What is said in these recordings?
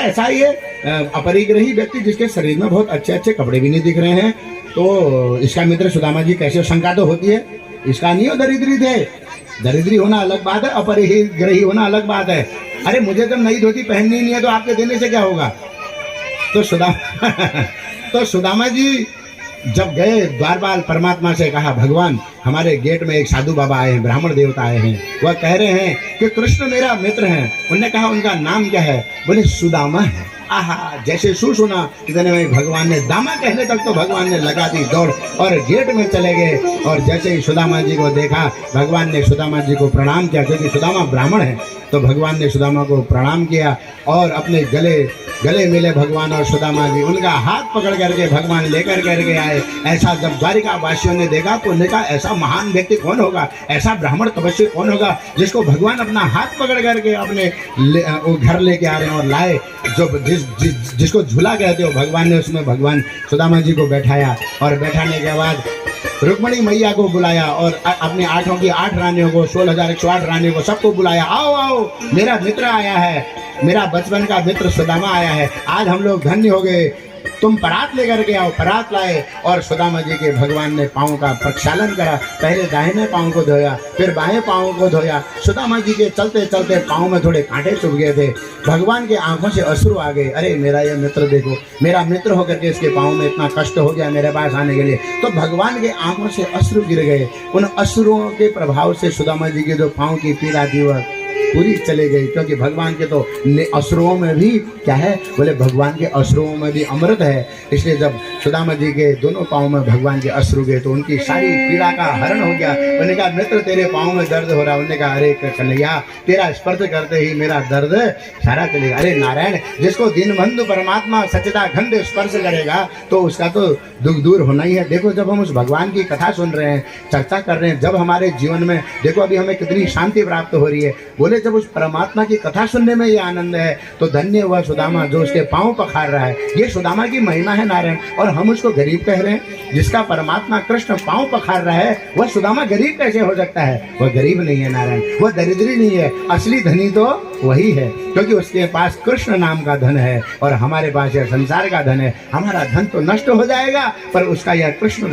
ऐसा ही है अपरिग्रही व्यक्ति जिसके शरीर में बहुत अच्छे अच्छे कपड़े भी नहीं दिख रहे हैं, तो इसका मित्र सुदामा जी कैसे? शंका तो होती है, इसका नहीं हो दरिद्री थे। दरिद्री होना अलग बात है, अपरिग्रही होना अलग बात है। अरे मुझे जब नई धोती पहननी नहीं है तो आपके देने से क्या होगा? तो सुदामा जी जब गए द्वारपाल परमात्मा से कहा, भगवान हमारे गेट में एक साधु बाबा आए हैं, ब्राह्मण देवता आए हैं, वह कह रहे हैं कि कृष्ण मेरा मित्र हैं। उन्होंने कहा उनका नाम क्या है? बोले सुदामा है। आहा, जैसे सुना इतने में भगवान ने दामा कहने तक तो भगवान ने लगा दी दौड़ और गेट में चले गए। और जैसे ही सुदामा जी को देखा, भगवान ने सुदामा जी को प्रणाम किया, क्योंकि सुदामा ब्राह्मण है। तो भगवान ने सुदामा को प्रणाम किया और अपने गले मिले भगवान और सुदामा जी। उनका हाथ पकड़ करके भगवान लेकर करके आए। ऐसा जब द्वारिका वासियों ने देखा तो उन्होंने कहा ऐसा महान व्यक्ति कौन होगा, ऐसा ब्राह्मण तपस्वी कौन होगा जिसको भगवान अपना हाथ पकड़ करके अपने घर लेके आ रहे हैं और लाए। जो जिसको झूला कहते हो, भगवान ने उसमें भगवान सुदामा जी को बैठाया और बैठाने के बाद रुक्मणी मैया को बुलाया और अपने 8 की 8 रानियों को, 16,108 रानियों को, सबको बुलाया। आओ आओ, मेरा मित्र आया है, मेरा बचपन का मित्र सुदामा आया है, आज हम लोग धन्य हो गए। तुम परात लेकर के आओ। परात लाए और सुदामा जी के भगवान ने पाँव का प्रक्षालन करा। पहले दाहिने पाँव को धोया, फिर बाएं पाँव को धोया। सुदामा जी के चलते चलते पाँव में थोड़े कांटे चुभ गए थे। भगवान के आंखों से अश्रु आ गए। अरे मेरा ये मित्र देखो, मेरा मित्र होकर के इसके पाँव में इतना कष्ट हो गया मेरे पास आने के लिए। तो भगवान के आंखों से अश्रु गिर गए। उन अश्रुओं के प्रभाव से सुदामा जी के जो पाँव की पीड़ा थी वह पूरी चले गई, क्योंकि भगवान के तो अश्रुओं में भी क्या है? बोले भगवान के अश्रुओं में भी अमृत है। इसलिए जब सुदामा जी के दोनों पाँव में भगवान के अश्रु गए तो उनकी सारी पीड़ा का हरण हो गया। उन्होंने कहा मित्र तेरे पाँव में दर्द हो रहा है। उन्होंने कहा अरे कन्हैया तेरा स्पर्श करते ही मेरा दर्द सारा चलेगा। अरे नारायण, जिसको दीनबंधु परमात्मा सच्चिदानंद स्पर्श करेगा तो उसका तो दुख दूर होना ही है। देखो जब हम उस भगवान की कथा सुन रहे हैं, चर्चा कर रहे हैं, जब हमारे जीवन में देखो अभी हमें कितनी शांति प्राप्त हो रही है। बोले जब उस परमात्मा की कथा सुनने में ये आनंद है तो धन्य हुआ सुदामा जो उसके पाँव पखार रहा है। ये सुदामा की महिमा है नारायण। और हम उसको गरीब कह रहे हैं। जिसका परमात्मा कृष्ण पाँव पखार रहा है वह सुदामा गरीब कैसे हो सकता है? वह गरीब नहीं है नारायण, वह दरिद्री नहीं है। असली धनी तो वही है, क्योंकि उसके पास कृष्ण नाम का धन है और हमारे पास यह संसार का धन है। हमारा धन तो नष्ट हो जाएगा, पर उसका यह कृष्ण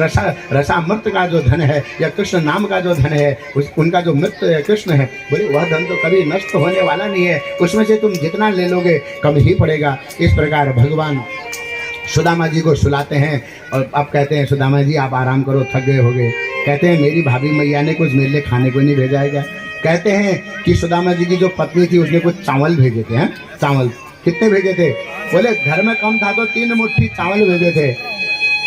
रसामृत का जो धन है, या कृष्ण नाम का जो धन है, उनका जो मृत कृष्ण है, बोले वह धन तो कभी नष्ट होने वाला नहीं है। उसमें से तुम जितना ले लोगे कम ही पड़ेगा। इस प्रकार भगवान सुदामा जी को सुलाते हैं और अब कहते हैं सुदामा जी आप आराम करो, थक गए हो गए। कहते हैं मेरी भाभी मैया ने कुछ मेरे लिए खाने को नहीं भेजा है क्या? कहते हैं कि सुदामा जी की जो पत्नी थी उसने कुछ चावल भेजे थे। हैं चावल कितने भेजे थे? बोले घर में कम था तो 3 मुट्ठी चावल भेजे थे।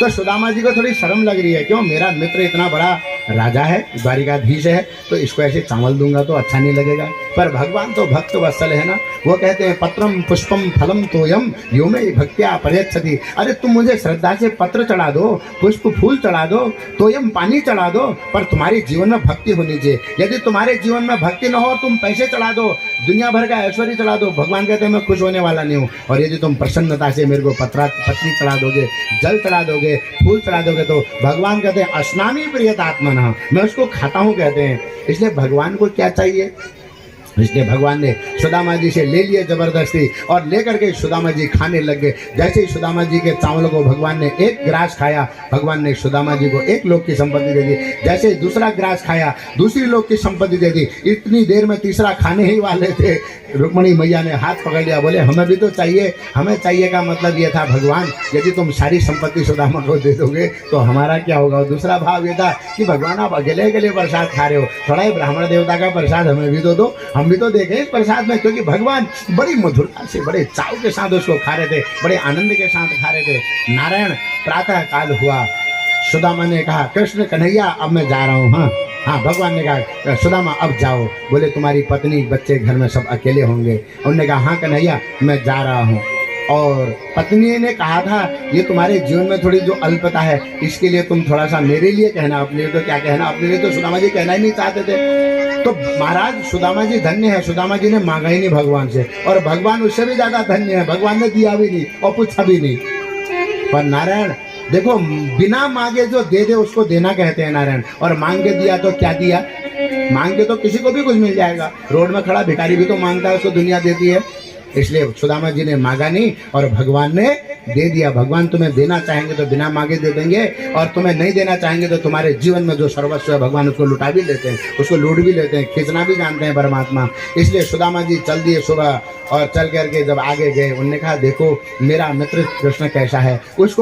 तो सुदामा जी को थोड़ी शर्म लग रही है, क्यों मेरा मित्र इतना बड़ा राजा है, द्वारिकाधीश है, तो इसको ऐसे चावल दूंगा तो अच्छा नहीं लगेगा। पर भगवान तो भक्त वत्सल है ना। वो कहते हैं पत्रम पुष्पम फलम तोयम यो में भक्त्या प्रयच्छति। अरे तुम मुझे श्रद्धा से पत्र चढ़ा दो, पुष्प फूल चढ़ा दो, तोयम पानी चढ़ा दो, पर तुम्हारे जीवन में भक्ति होनी चाहिए। यदि तुम्हारे जीवन में भक्ति न हो, तुम पैसे चढ़ा दो, दुनिया भर का ऐश्वर्य चढ़ा दो, भगवान कहते हैं मैं खुश होने वाला नहीं हूँ। और यदि तुम प्रसन्नता से मेरे को पत्नी चढ़ा दोगे, जल चढ़ा दोगे, फूल चढ़ा दोगे, तो भगवान कहते हैं अस्नामी प्रियतात्मन, मैं उसको खाता हूँ कहते हैं। इसलिए भगवान को क्या चाहिए? इसलिए भगवान ने सुदामा जी से ले लिए जबरदस्ती और लेकर के सुदामा जी खाने लग गए। जैसे ही सुदामा जी के चावल को भगवान ने एक ग्रास खाया, भगवान ने सुदामा जी को 1 लोक की संपत्ति दे दी। जैसे ही दूसरा ग्रास खाया, दूसरी लोक की संपत्ति दे दी। इतनी देर में तीसरा खाने ही वाले थे, रुक्मणी मैया ने हाथ पकड़ लिया। बोले हमें भी तो चाहिए। हमें चाहिए का मतलब ये था भगवान यदि तुम सारी संपत्ति सुदामा को दे दोगे तो हमारा क्या होगा। दूसरा भाव ये था कि भगवान आप अकेले अकेले प्रसाद खा रहे हो, थोड़ा ही ब्राह्मण देवता का प्रसाद हमें भी तो दो, हम भी तो देखें इस प्रसाद में। क्योंकि भगवान बड़ी मधुरता से, बड़े चाव के साथ उसको खा रहे थे, बड़े आनंद के साथ खा रहे थे। नारायण प्रातः काल हुआ, सुदामा ने कहा कृष्ण कन्हैया अब मैं जा रहा हूँ। हाँ भगवान ने कहा सुदामा अब जाओ। बोले तुम्हारी पत्नी बच्चे घर में सब अकेले होंगे। उन्होंने कहा हाँ कन्हैया मैं जा रहा हूँ। और पत्नी ने कहा था ये तुम्हारे जीवन में थोड़ी जो अल्पता है इसके लिए तुम थोड़ा सा मेरे लिए कहना, अपने लिए तो क्या कहना, अपने लिए तो सुदामा जी कहना ही नहीं चाहते थे। तो महाराज सुदामा जी धन्य है, सुदामा जी ने मांगा ही नहीं भगवान से, और भगवान उससे भी ज्यादा धन्य है, भगवान ने दिया भी नहीं और पूछा भी नहीं। पर नारायण देखो बिना मांगे जो दे दे उसको देना कहते हैं नारायण। और मांग के दिया तो क्या दिया? मांग के तो किसी को भी कुछ मिल जाएगा। रोड में खड़ा भिखारी भी तो मांगता है, उसको दुनिया देती है। इसलिए सुदामा जी ने मांगा नहीं और भगवान ने दे दिया। भगवान तुम्हें देना चाहेंगे तो बिना मांगे दे देंगे, और तुम्हें नहीं देना चाहेंगे तो तुम्हारे जीवन में जो सर्वस्व है भगवान उसको लुटा भी लेते हैं, उसको लूट भी लेते हैं, खींचना भी जानते हैं परमात्मा। इसलिए सुदामा जी चल दिए सुबह, और चल करके जब आगे गए उनने कहा देखो मेरा मित्र कृष्ण कैसा है। उसको